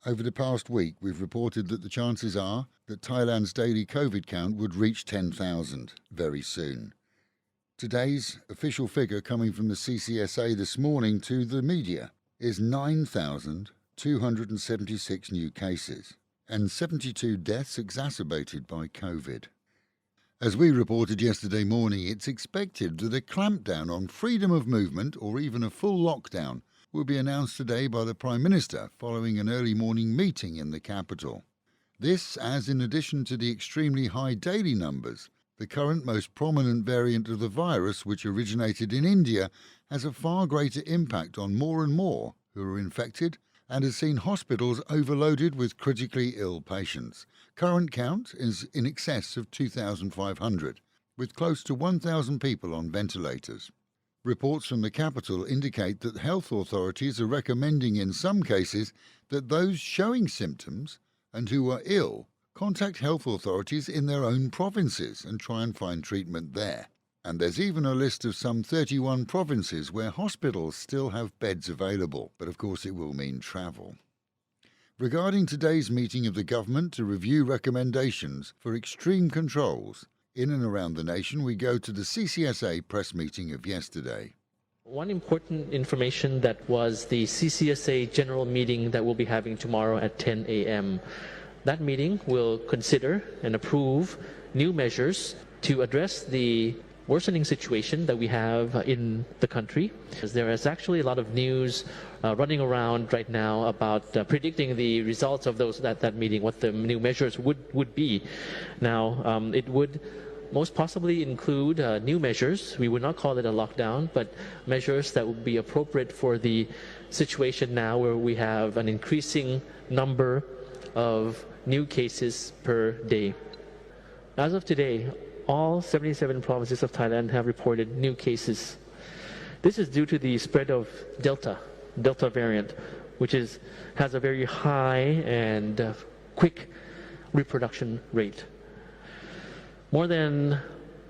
Over the past week, we've reported that the chances are that Thailand's daily COVID count would reach 10,000 very soon. Today's official figure coming from the CCSA this morning to the media is 9,276 new cases and 72 deaths exacerbated by COVID. As we reported yesterday morning, it's expected that a clampdown on freedom of movement or even a full lockdown will be announced today by the Prime Minister following an early morning meeting in the capital. This, as in addition to the extremely high daily numbers, the current most prominent variant of the virus, which originated in India, has a far greater impact on more and more who are infected and has seen hospitals overloaded with critically ill patients. Current count is in excess of 2,500, with close to 1,000 people on ventilators. Reports from the capital indicate that health authorities are recommending in some cases that those showing symptoms and who are ill contact health authorities in their own provinces and try and find treatment there. And there's even a list of some 31 provinces where hospitals still have beds available, but of course it will mean travel. Regarding today's meeting of the government to review recommendations for extreme controls in and around the nation, we go to the CCSA press meeting of yesterday. One important information that was the CCSA general meeting that we'll be having tomorrow at 10 a.m. That meeting will consider and approve new measures to address the worsening situation that we have in the country. There is actually a lot of news running around right now about predicting the results of that meeting, what the new measures would be. Now, it would most possibly include new measures. We would not call it a lockdown, but measures that would be appropriate for the situation now where we have an increasing number of new cases per day. As of today, all 77 provinces of Thailand have reported new cases. This is due to the spread of Delta variant, which has a very high and quick reproduction rate. More than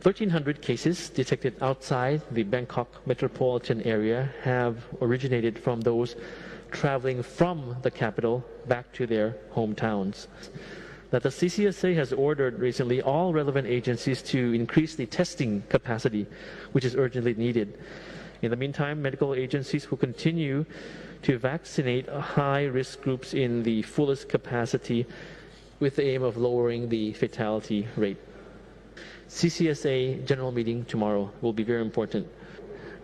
1,300 cases detected outside the Bangkok metropolitan area have originated from those traveling from the capital back to their hometowns. That the CCSA has ordered recently all relevant agencies to increase the testing capacity, which is urgently needed. In the meantime, medical agencies will continue to vaccinate high-risk groups in the fullest capacity with the aim of lowering the fatality rate. CCSA general meeting tomorrow will be very important.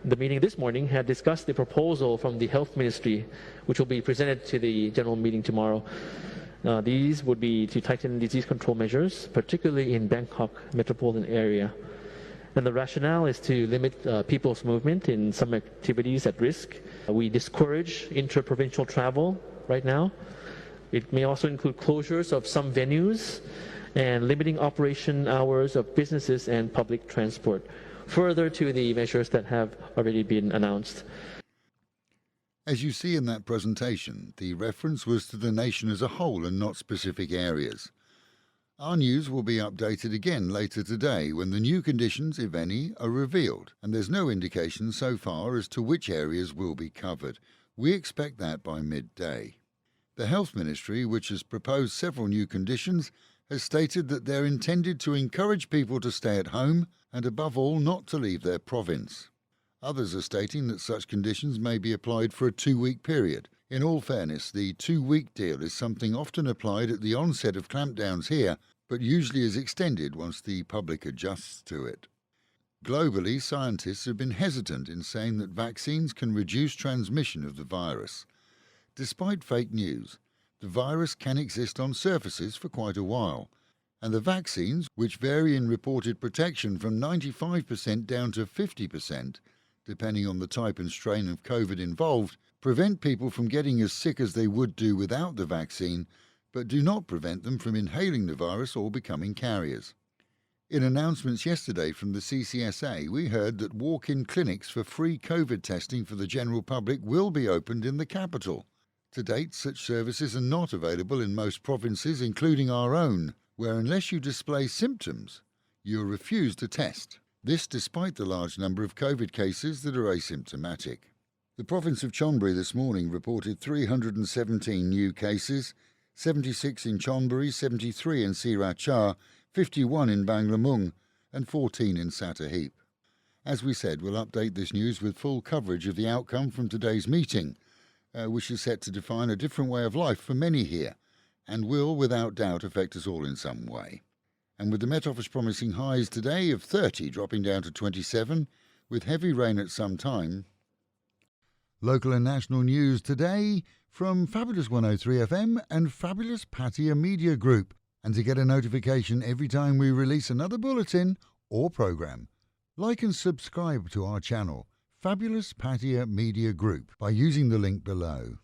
The meeting this morning had discussed the proposal from the Health Ministry, which will be presented to the general meeting tomorrow. These would be to tighten disease control measures, particularly in Bangkok metropolitan area. And the rationale is to limit people's movement in some activities at risk. We discourage intra-provincial travel right now. It may also include closures of some venues and limiting operation hours of businesses and public transport, further to the measures that have already been announced. As you see in that presentation, the reference was to the nation as a whole and not specific areas. Our news will be updated again later today when the new conditions, if any, are revealed, and there's no indication so far as to which areas will be covered. We expect that by midday. The Health Ministry, which has proposed several new conditions, has stated that they're intended to encourage people to stay at home and above all not to leave their province. Others are stating that such conditions may be applied for a 2-week period. In all fairness, the 2-week deal is something often applied at the onset of clampdowns here, but usually is extended once the public adjusts to it. Globally, scientists have been hesitant in saying that vaccines can reduce transmission of the virus. Despite fake news, the virus can exist on surfaces for quite a while, and the vaccines, which vary in reported protection from 95% down to 50%, depending on the type and strain of COVID involved, prevent people from getting as sick as they would do without the vaccine, but do not prevent them from inhaling the virus or becoming carriers. In announcements yesterday from the CCSA, we heard that walk-in clinics for free COVID testing for the general public will be opened in the capital. To date, such services are not available in most provinces, including our own, where unless you display symptoms, you are refused a test. This despite the large number of COVID cases that are asymptomatic. The province of Chonburi this morning reported 317 new cases, 76 in Chonburi, 73 in Sriracha, 51 in Banglamung and 14 in Sattahip. As we said, we'll update this news with full coverage of the outcome from today's meeting, which is set to define a different way of life for many here and will, without doubt, affect us all in some way. And with the Met Office promising highs today of 30 dropping down to 27, with heavy rain at some time. Local and national news today from Fabulous 103 FM and Fabulous Pattaya Media Group. And to get a notification every time we release another bulletin or programme, like and subscribe to our channel, Fabulous Pattaya Media Group, by using the link below.